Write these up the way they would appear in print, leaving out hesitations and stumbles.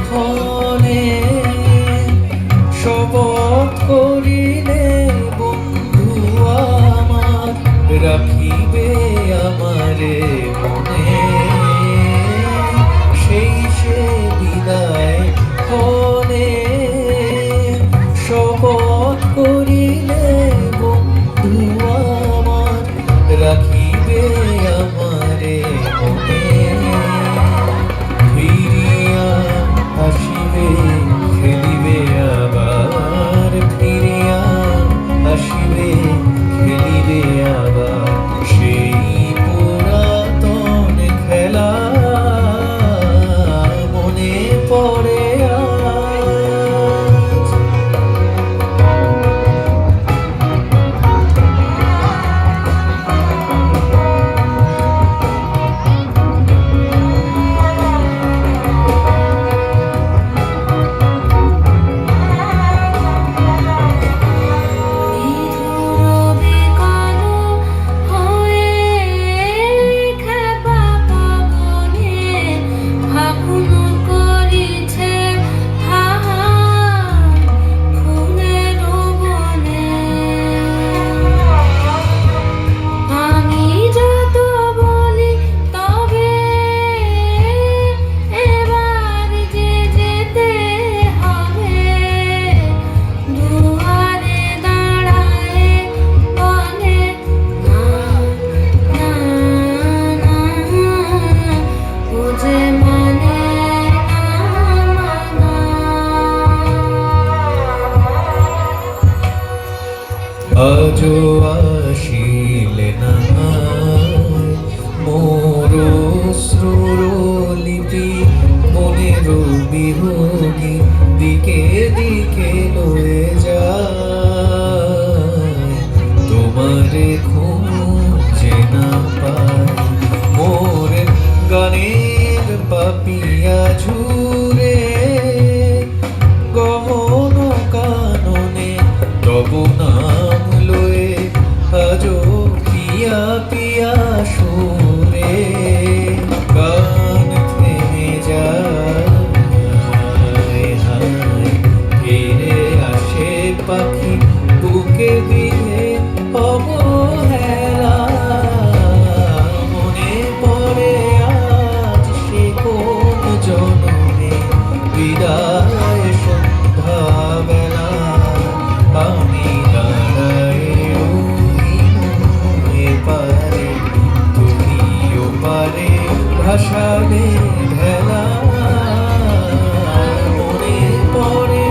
ক্ষণে শপথ করিলে বন্ধু আমার রাখিবে আমারে মনে সেই সে বিদায় ক্ষণে শপথ করিলে বন্ধু আমার রাখিবে আমারে মনে ফিরিয়া আসিবে খেলিবে আবার ফিরিয়া আসিবে খেলিবে আবার সেই পুরাতন খেলা মনে পড়ে আজো আসিলে না মোর শ্রুরলিপি মনের বিহগী দিকে দিকে লয়ে যায় তোমারে খুঁজে না পাই মোর গানের পাপিয়া ঝুরে গহন কাননে তব নাম লয়ে আজো পিয়া পিয়া সুরে গান থেমে যায় হায় ফিরে আসে পাখি বুকে দিয়ে অবহেলা মনে পড়ে আজ সে কোন জনমে বিদায় সন্ধ্যাবেলা আমি দাঁড়ায় ওই পারে তুমিও পারে ভাসাবে ভেলা মনে পড়ে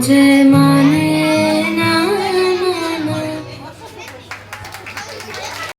যে